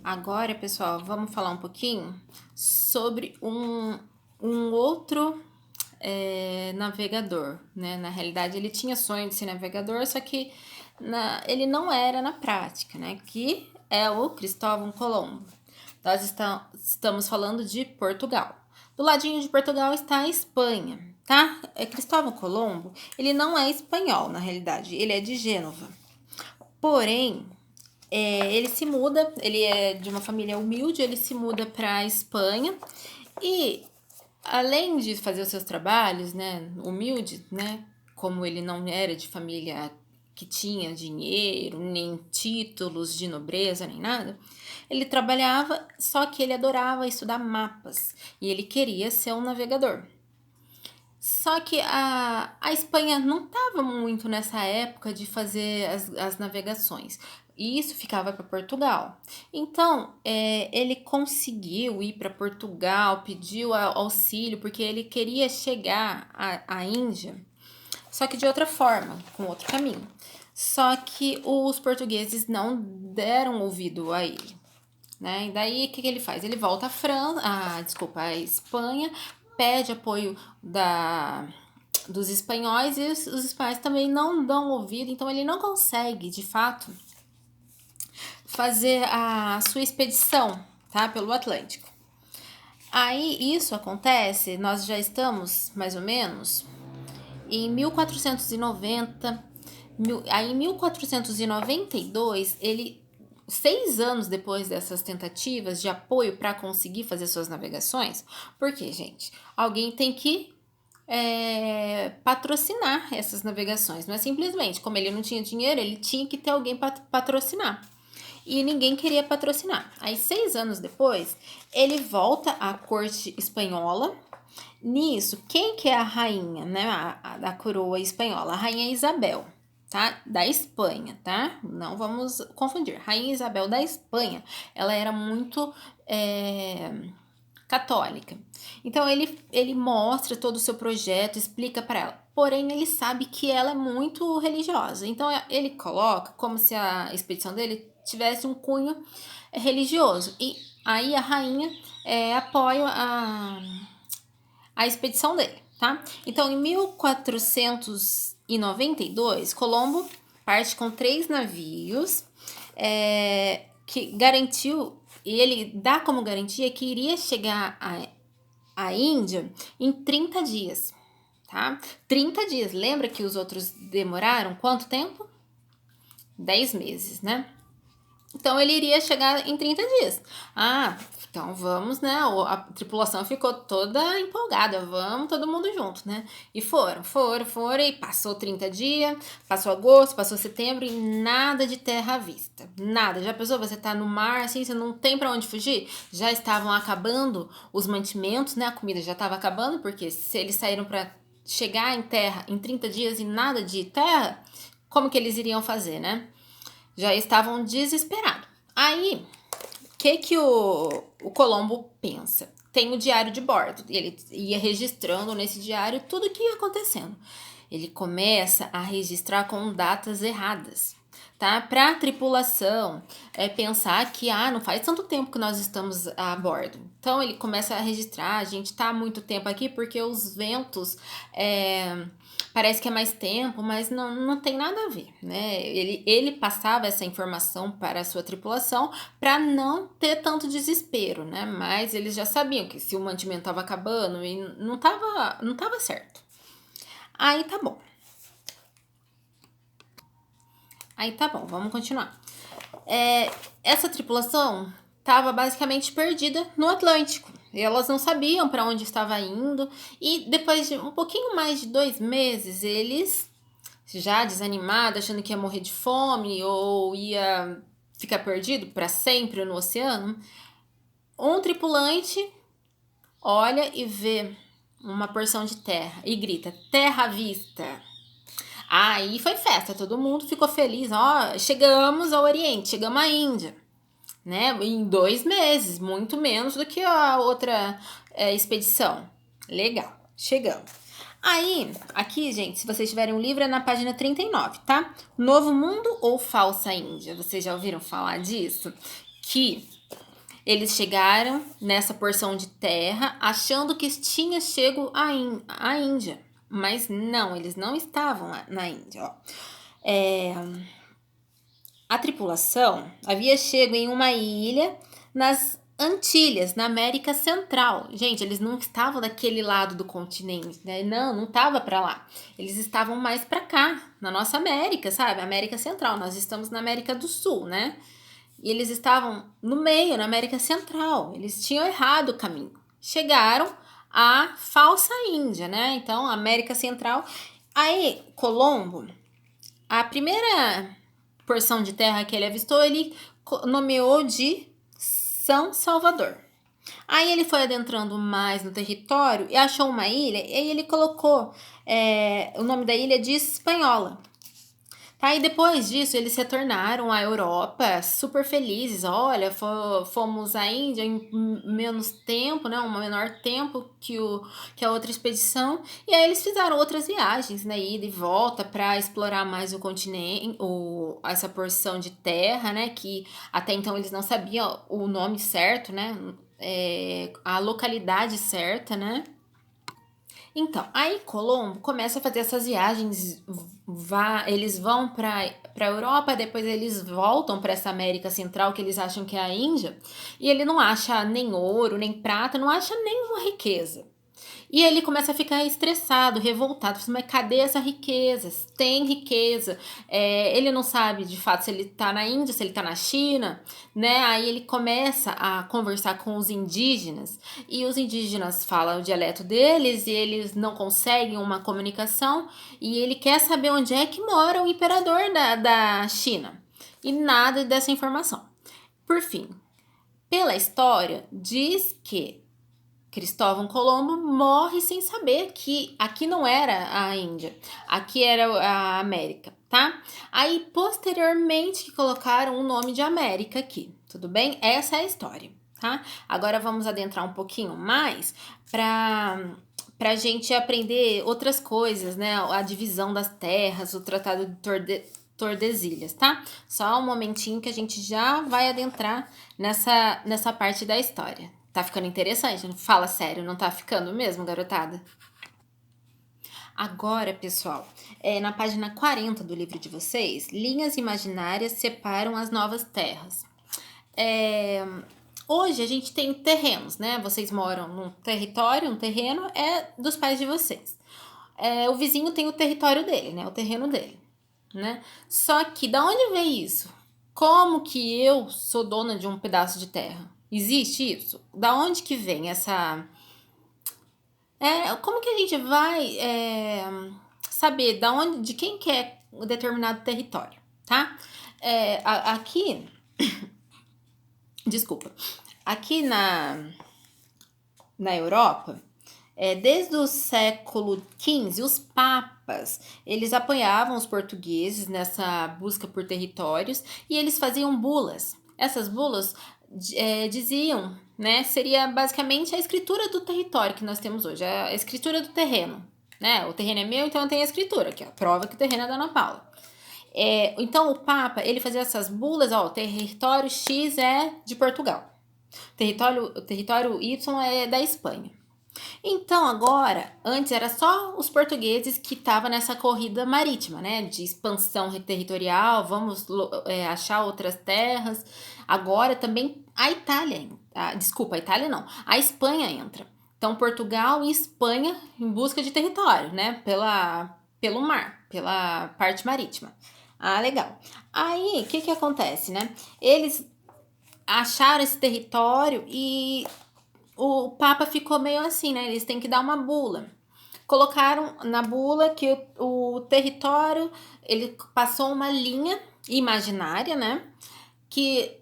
Agora, pessoal, vamos falar um pouquinho sobre um outro navegador, né? Na realidade, ele tinha sonho de ser navegador, só que ele não era na prática, né? Que é o Cristóvão Colombo. Nós estamos falando de Portugal. Do ladinho de Portugal está a Espanha, tá? Cristóvão Colombo, ele não é espanhol, na realidade, ele é de Gênova. Porém, ele se muda, ele é de uma família humilde, ele se muda para a Espanha e, além de fazer os seus trabalhos, né, humilde, né, como ele não era de família que tinha dinheiro, nem títulos de nobreza, nem nada, ele trabalhava, só que ele adorava estudar mapas e ele queria ser um navegador. Só que a Espanha não estava muito nessa época de fazer as navegações. E isso ficava para Portugal. Então, ele conseguiu ir para Portugal, pediu auxílio, porque ele queria chegar à Índia, só que de outra forma, com outro caminho. Só que os portugueses não deram ouvido a ele, né? E daí, o que ele faz? Ele volta à Espanha, pede apoio dos espanhóis e os espanhóis também não dão ouvido, então ele não consegue, de fato, fazer a sua expedição, tá? Pelo Atlântico. Aí, isso acontece, nós já estamos, mais ou menos, em 1490, aí em 1492, ele 6 anos depois dessas tentativas de apoio para conseguir fazer suas navegações, porque, gente, alguém tem que patrocinar essas navegações. Não é simplesmente, como ele não tinha dinheiro, ele tinha que ter alguém para patrocinar. E ninguém queria patrocinar. Aí, 6 anos depois, ele volta à corte espanhola. Nisso, quem que é a rainha, né, da coroa espanhola? A rainha Isabel, tá? Da Espanha, tá? Não vamos confundir. Rainha Isabel da Espanha, ela era muito católica. Então, ele mostra todo o seu projeto, explica para ela. Porém, ele sabe que ela é muito religiosa. Então, ele coloca como se a expedição dele tivesse um cunho religioso. E aí a rainha apoia a expedição dele, tá? Então, em 1492, Colombo parte com 3 navios que garantiu, e ele dá como garantia que iria chegar à Índia em 30 dias, tá? 30 dias. Lembra que os outros demoraram quanto tempo? 10 meses, né? Então, ele iria chegar em 30 dias. Então vamos, né? A tripulação ficou toda empolgada. Vamos todo mundo junto, né? E foram. E passou 30 dias, passou agosto, passou setembro e nada de terra à vista. Nada. Já pensou? Você tá no mar, assim, você não tem pra onde fugir? Já estavam acabando os mantimentos, né? A comida já estava acabando, porque se eles saíram pra chegar em terra em 30 dias e nada de terra, como que eles iriam fazer, né? Já estavam desesperados. Aí, o que o Colombo pensa? Tem o diário de bordo. Ele ia registrando nesse diário tudo o que ia acontecendo. Ele começa a registrar com datas erradas, tá? Para a tripulação pensar que não faz tanto tempo que nós estamos a bordo. Então ele começa a registrar, a gente tá há muito tempo aqui porque os ventos parece que é mais tempo, mas não tem nada a ver, né? Ele passava essa informação para a sua tripulação para não ter tanto desespero, né? Mas eles já sabiam que se o mantimento estava acabando e não tava certo. Aí tá bom. Vamos continuar. Essa tripulação estava basicamente perdida no Atlântico. E elas não sabiam para onde estava indo. E depois de um pouquinho mais de 2 meses, eles, já desanimados, achando que ia morrer de fome ou ia ficar perdido para sempre no oceano, um tripulante olha e vê uma porção de terra e grita: terra à vista! Aí foi festa, todo mundo ficou feliz. Chegamos ao Oriente, chegamos à Índia, né? Em 2 meses, muito menos do que a outra expedição. Legal, chegamos. Aí, aqui, gente, se vocês tiverem um livro, é na página 39, tá? Novo Mundo ou Falsa Índia? Vocês já ouviram falar disso? Que Eles chegaram nessa porção de terra achando que tinha chego à Índia. Mas não, eles não estavam na Índia. Ó. A tripulação havia chego em uma ilha nas Antilhas, na América Central. Gente, eles não estavam daquele lado do continente, né? Não estava para lá. Eles estavam mais para cá, na nossa América, sabe? América Central. Nós estamos na América do Sul, né? E eles estavam no meio, na América Central. Eles tinham errado o caminho. Chegaram à falsa Índia, né? Então, América Central. Aí, Colombo, a primeira porção de terra que ele avistou, ele nomeou de São Salvador. Aí ele foi adentrando mais no território e achou uma ilha, e aí ele colocou o nome da ilha de Hispaniola. Tá, e depois disso, eles retornaram à Europa super felizes. Olha, fomos à Índia em menos tempo, né? Um menor tempo que a outra expedição. E aí eles fizeram outras viagens, né? Ida e volta para explorar mais o continente, essa porção de terra, né? Que até então eles não sabiam o nome certo, né? A localidade certa, né? Então, aí Colombo começa a fazer essas viagens, eles vão para a Europa, depois eles voltam para essa América Central que eles acham que é a Índia, e ele não acha nem ouro, nem prata, não acha nenhuma riqueza. E ele começa a ficar estressado, revoltado. Mas cadê essa riqueza? Tem riqueza. Ele não sabe de fato se ele tá na Índia, se ele tá na China, né? Aí ele começa a conversar com os indígenas. E os indígenas falam o dialeto deles e eles não conseguem uma comunicação. E ele quer saber onde é que mora o imperador da China. E nada dessa informação. Por fim, pela história, diz que Cristóvão Colombo morre sem saber que aqui não era a Índia, aqui era a América, tá? Aí, posteriormente, que colocaram o nome de América aqui, tudo bem? Essa é a história, tá? Agora vamos adentrar um pouquinho mais pra gente aprender outras coisas, né? A divisão das terras, o Tratado de Tordesilhas, tá? Só um momentinho que a gente já vai adentrar nessa parte da história. Tá ficando interessante? Fala sério, não tá ficando mesmo, garotada? Agora, pessoal, na página 40 do livro de vocês, linhas imaginárias separam as novas terras. Hoje a gente tem terrenos, né? Vocês moram num território, um terreno é dos pais de vocês. O vizinho tem o território dele, né? O terreno dele, né? Só que da onde vem isso? Como que eu sou dona de um pedaço de terra? Existe isso? Da onde que vem essa... como que a gente vai saber de quem que é um determinado território, tá? Aqui... Desculpa. Aqui na Europa, desde o século XV, os papas, eles apoiavam os portugueses nessa busca por territórios e eles faziam bulas. Essas bulas diziam, né, seria basicamente a escritura do território que nós temos hoje, a escritura do terreno, né? O terreno é meu, então eu tenho a escritura, que é a prova que o terreno é da Ana Paula. Então o Papa, ele fazia essas bulas, ó, o território X é de Portugal, o território Y é da Espanha. Então agora, antes era só os portugueses que estavam nessa corrida marítima, né, de expansão territorial, vamos achar outras terras. Agora também a Itália, desculpa, a Itália não, a Espanha entra. Então Portugal e Espanha em busca de território, né, pelo mar, pela parte marítima. Legal. Aí, o que acontece, né? Eles acharam esse território e o Papa ficou meio assim, né? Eles têm que dar uma bula. Colocaram na bula que o território, ele passou uma linha imaginária, né? Que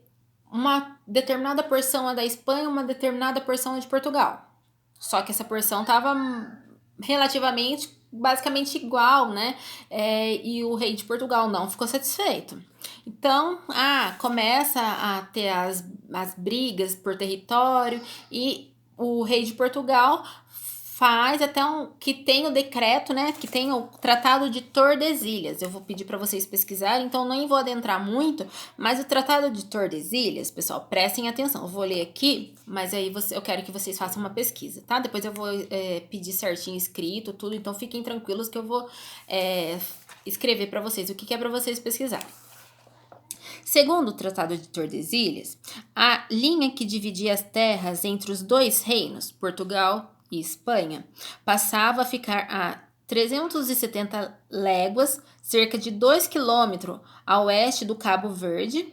uma determinada porção é da Espanha, uma determinada porção é de Portugal. Só que essa porção estava relativamente, basicamente igual, né? E o rei de Portugal não ficou satisfeito. Então, começa a ter as brigas por território e o rei de Portugal faz até que tem o decreto, né, que tem o Tratado de Tordesilhas. Eu vou pedir para vocês pesquisarem, então nem vou adentrar muito, mas o Tratado de Tordesilhas, pessoal, prestem atenção. Eu vou ler aqui, mas aí eu quero que vocês façam uma pesquisa, tá? Depois eu vou pedir certinho escrito, tudo, então fiquem tranquilos que eu vou escrever para vocês o que é para vocês pesquisarem. Segundo o Tratado de Tordesilhas, a linha que dividia as terras entre os dois reinos, Portugal e Espanha, passava a ficar a 370 léguas, cerca de 2 quilômetros a oeste do Cabo Verde.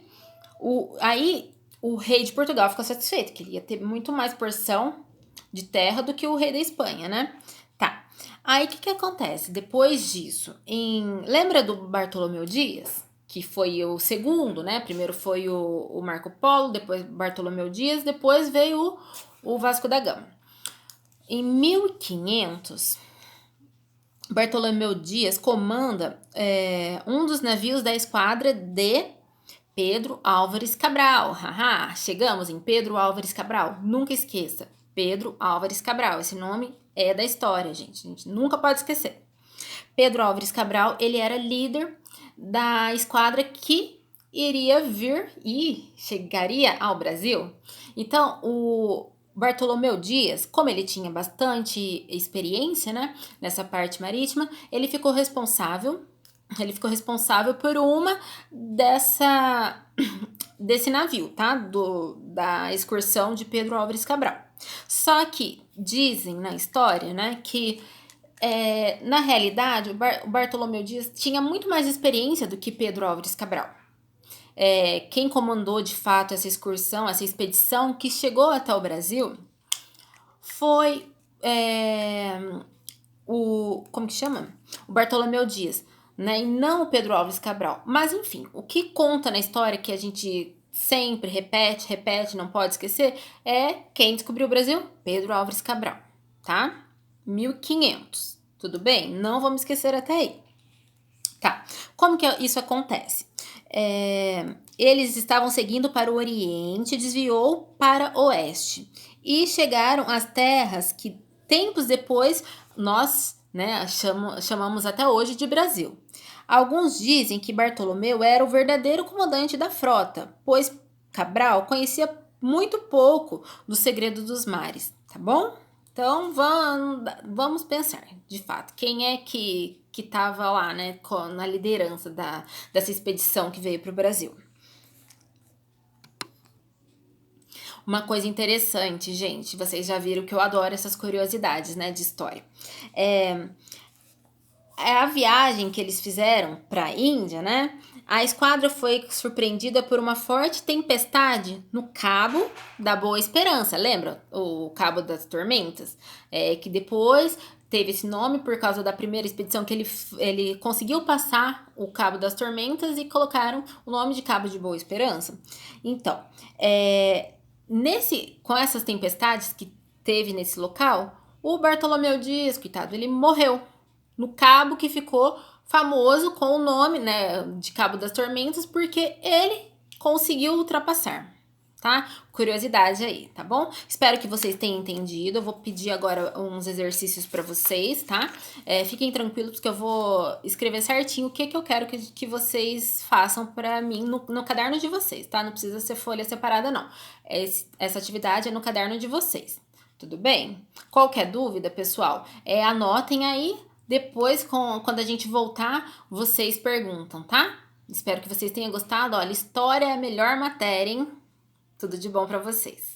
Aí o rei de Portugal ficou satisfeito, que ele ia ter muito mais porção de terra do que o rei da Espanha, né? Tá. Aí o que acontece? Depois disso, lembra do Bartolomeu Dias? Que foi o segundo, né? Primeiro foi o Marco Polo, depois Bartolomeu Dias, depois veio o Vasco da Gama. Em 1500, Bartolomeu Dias comanda um dos navios da esquadra de Pedro Álvares Cabral. Haha, chegamos em Pedro Álvares Cabral. Nunca esqueça, Pedro Álvares Cabral. Esse nome é da história, gente. A gente nunca pode esquecer. Pedro Álvares Cabral, ele era líder da esquadra que iria vir e chegaria ao Brasil. Então, o Bartolomeu Dias, como ele tinha bastante experiência, né, nessa parte marítima, ele ficou responsável por uma desse navio, tá? Da excursão de Pedro Álvares Cabral. Só que dizem na história, né, que na realidade, o Bartolomeu Dias tinha muito mais experiência do que Pedro Álvares Cabral. Quem comandou de fato essa excursão, essa expedição que chegou até o Brasil, foi como que chama? O Bartolomeu Dias, né? E não o Pedro Álvares Cabral. Mas enfim, o que conta na história que a gente sempre repete, não pode esquecer, é quem descobriu o Brasil? Pedro Álvares Cabral, tá? 1500, tudo bem? Não vamos esquecer até aí. Tá, como que isso acontece? Eles estavam seguindo para o Oriente, desviou para o Oeste e chegaram às terras que tempos depois nós, né, chamamos até hoje de Brasil. Alguns dizem que Bartolomeu era o verdadeiro comandante da frota, pois Cabral conhecia muito pouco do segredo dos mares, tá bom? Então, vamos pensar, de fato, quem é que estava lá, né, na liderança dessa expedição que veio para o Brasil. Uma coisa interessante, gente, vocês já viram que eu adoro essas curiosidades, né, de história. A viagem que eles fizeram para a Índia, né, a esquadra foi surpreendida por uma forte tempestade no Cabo da Boa Esperança. Lembra? O Cabo das Tormentas? Que depois teve esse nome por causa da primeira expedição que ele conseguiu passar o Cabo das Tormentas e colocaram o nome de Cabo de Boa Esperança. Então, com essas tempestades que teve nesse local, o Bartolomeu Dias, coitado, ele morreu no cabo que ficou famoso com o nome, né, de Cabo das Tormentas, porque ele conseguiu ultrapassar, tá? Curiosidade aí, tá bom? Espero que vocês tenham entendido. Eu vou pedir agora uns exercícios para vocês, tá? Fiquem tranquilos, porque eu vou escrever certinho o que eu quero que vocês façam para mim no caderno de vocês, tá? Não precisa ser folha separada, não. Essa atividade é no caderno de vocês, tudo bem? Qualquer dúvida, pessoal, anotem aí. Depois, quando a gente voltar, vocês perguntam, tá? Espero que vocês tenham gostado. Olha, história é a melhor matéria, hein? Tudo de bom para vocês.